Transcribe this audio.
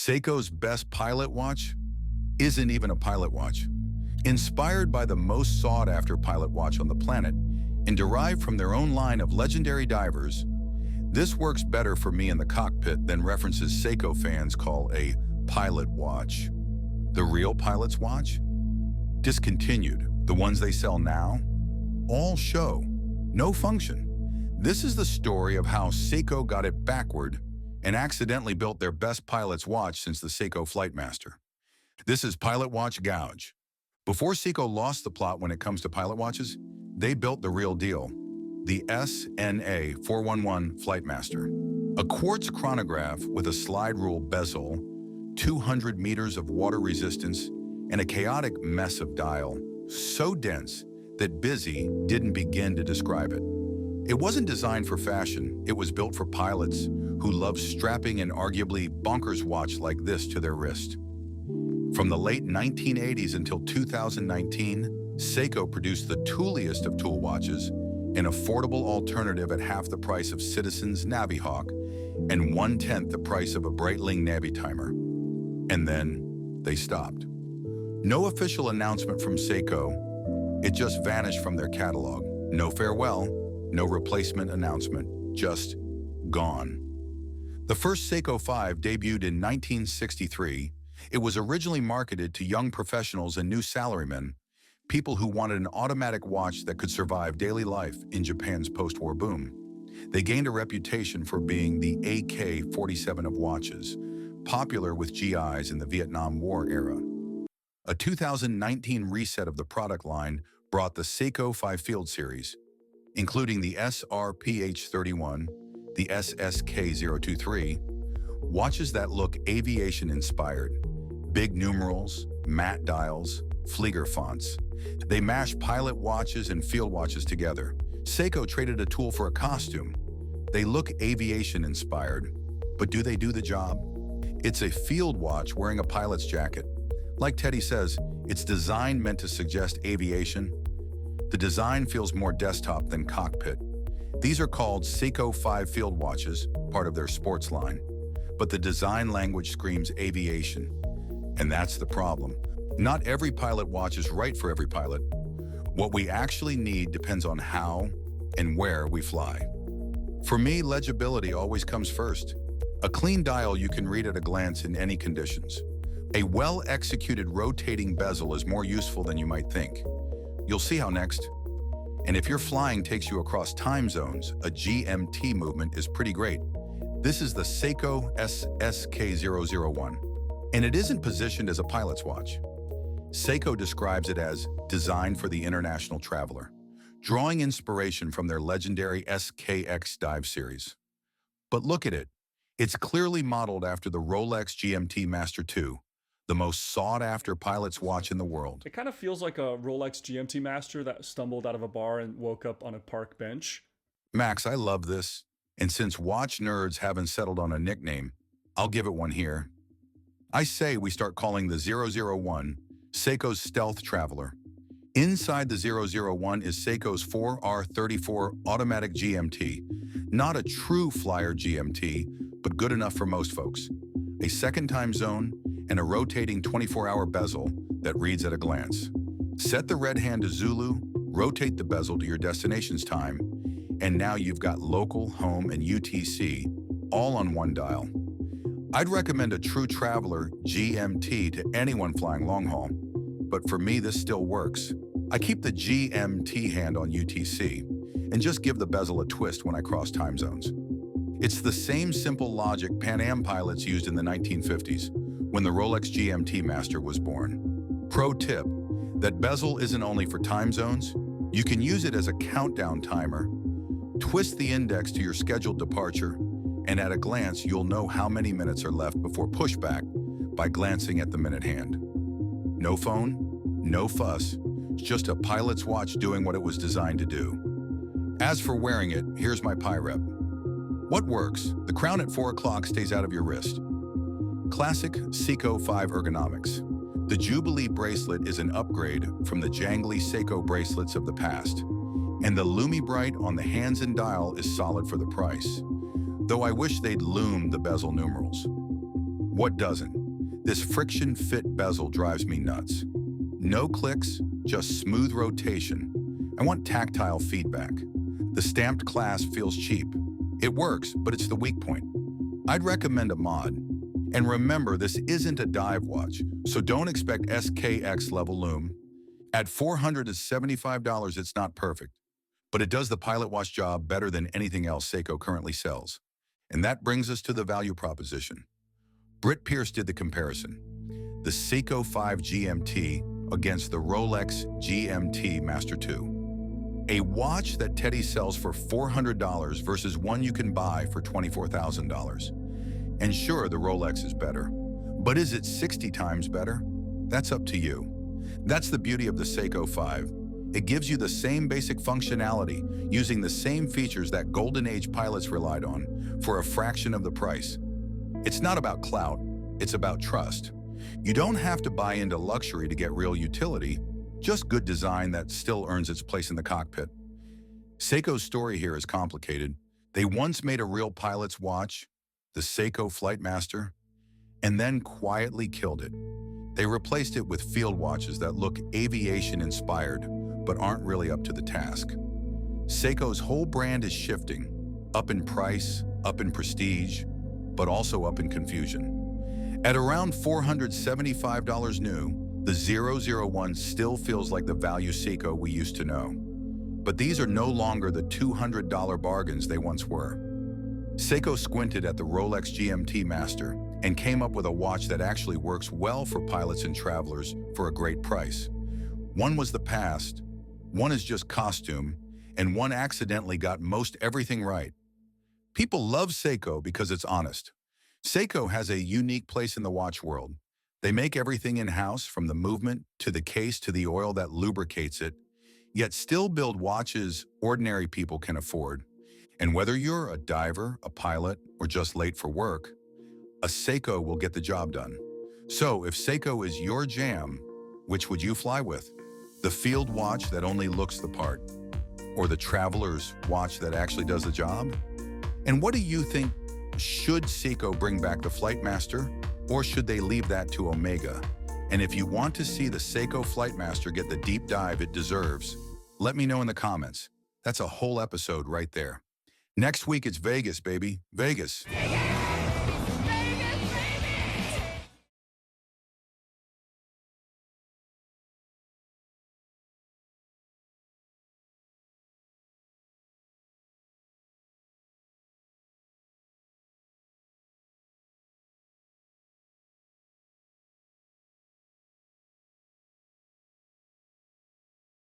Seiko's best pilot watch isn't even a pilot watch. Inspired by the most sought-after pilot watch on the planet and derived from their own line of legendary divers, this works better for me in the cockpit than references Seiko fans call a pilot watch. The real pilot's watch? Discontinued, the ones they sell now? All show, no function. This is the story of how Seiko got it backward and accidentally built their best pilot's watch since the Seiko Flightmaster. This is Pilot Watch Gouge. Before Seiko lost the plot when it comes to pilot watches, they built the real deal, the SNA411 Flightmaster. A quartz chronograph with a slide rule bezel, 200 meters of water resistance, and a chaotic mess of dial, so dense that busy didn't begin to describe it. It wasn't designed for fashion, it was built for pilots who love strapping an arguably bonkers watch like this to their wrist. From the late 1980s until 2019, Seiko produced the tooliest of tool watches, an affordable alternative at half the price of Citizen's Navihawk and 1/10 the price of a Breitling Navitimer. And then they stopped. No official announcement from Seiko. It just vanished from their catalog. No farewell, no replacement announcement, just gone. The first Seiko 5 debuted in 1963. It was originally marketed to young professionals and new salarymen, people who wanted an automatic watch that could survive daily life in Japan's post-war boom. They gained a reputation for being the AK-47 of watches, popular with GIs in the Vietnam War era. A 2019 reset of the product line brought the Seiko 5 Field Series, including the SRPH31, the SSK023, watches that look aviation-inspired. Big numerals, matte dials, Flieger fonts. They mash pilot watches and field watches together. Seiko traded a tool for a costume. They look aviation-inspired, but do they do the job? It's a field watch wearing a pilot's jacket. Like Teddy says, it's designed meant to suggest aviation. The design feels more desktop than cockpit. These are called Seiko 5 Field Watches, part of their sports line. But the design language screams aviation. And that's the problem. Not every pilot watch is right for every pilot. What we actually need depends on how and where we fly. For me, legibility always comes first. A clean dial you can read at a glance in any conditions. A well-executed rotating bezel is more useful than you might think. You'll see how next. And if your flying takes you across time zones, a GMT movement is pretty great. This is the Seiko SSK001, and it isn't positioned as a pilot's watch. Seiko describes it as designed for the international traveler, drawing inspiration from their legendary SKX dive series. But look at it. It's clearly modeled after the Rolex GMT Master II, the most sought-after pilot's watch in the world. It kind of feels like a Rolex GMT Master that stumbled out of a bar and woke up on a park bench. Max, I love this. And since watch nerds haven't settled on a nickname, I'll give it one here. I say we start calling the 001 Seiko's Stealth Traveler. Inside the 001 is Seiko's 4R34 automatic GMT, not a true flyer GMT, but good enough for most folks. A second time zone and a rotating 24-hour bezel that reads at a glance. Set the red hand to Zulu, rotate the bezel to your destination's time, and now you've got local, home, and UTC all on one dial. I'd recommend a True Traveler GMT to anyone flying long haul, but for me this still works. I keep the GMT hand on UTC and just give the bezel a twist when I cross time zones. It's the same simple logic Pan Am pilots used in the 1950s when the Rolex GMT Master was born. Pro tip, that bezel isn't only for time zones. You can use it as a countdown timer. Twist the index to your scheduled departure, and at a glance, you'll know how many minutes are left before pushback by glancing at the minute hand. No phone, no fuss, it's just a pilot's watch doing what it was designed to do. As for wearing it, here's my rep. What works? The crown at 4 o'clock stays out of your wrist. Classic Seiko 5 ergonomics. The Jubilee bracelet is an upgrade from the jangly Seiko bracelets of the past, and the Lumi Bright on the hands and dial is solid for the price, though I wish they'd loom the bezel numerals. What doesn't? This friction fit bezel drives me nuts. No clicks, just smooth rotation. I want tactile feedback. The stamped clasp feels cheap. It works, but it's the weak point. I'd recommend a mod. And remember, this isn't a dive watch, so don't expect SKX level lume. At $475, it's not perfect, but it does the pilot watch job better than anything else Seiko currently sells. And that brings us to the value proposition. Britt Pierce did the comparison. The Seiko 5 GMT against the Rolex GMT Master II. A watch that Teddy sells for $400 versus one you can buy for $24,000. And sure, the Rolex is better, but is it 60 times better? That's up to you. That's the beauty of the Seiko 5. It gives you the same basic functionality, using the same features that Golden Age pilots relied on, for a fraction of the price. It's not about clout, it's about trust. You don't have to buy into luxury to get real utility, just good design that still earns its place in the cockpit. Seiko's story here is complicated. They once made a real pilot's watch, the Seiko Flightmaster, and then quietly killed it. They replaced it with field watches that look aviation-inspired, but aren't really up to the task. Seiko's whole brand is shifting, up in price, up in prestige, but also up in confusion. At around $475 new, the 001 still feels like the value Seiko we used to know. But these are no longer the $200 bargains they once were. Seiko squinted at the Rolex GMT Master and came up with a watch that actually works well for pilots and travelers for a great price. One was the past, one is just costume, and one accidentally got most everything right. People love Seiko because it's honest. Seiko has a unique place in the watch world. They make everything in-house, from the movement to the case to the oil that lubricates it, yet still build watches ordinary people can afford. And whether you're a diver, a pilot, or just late for work, a Seiko will get the job done. So if Seiko is your jam, which would you fly with? The field watch that only looks the part? Or the traveler's watch that actually does the job? And what do you think? Should Seiko bring back the Flightmaster, or should they leave that to Omega? And if you want to see the Seiko Flightmaster get the deep dive it deserves, let me know in the comments. That's a whole episode right there. Next week, it's Vegas, baby. Vegas.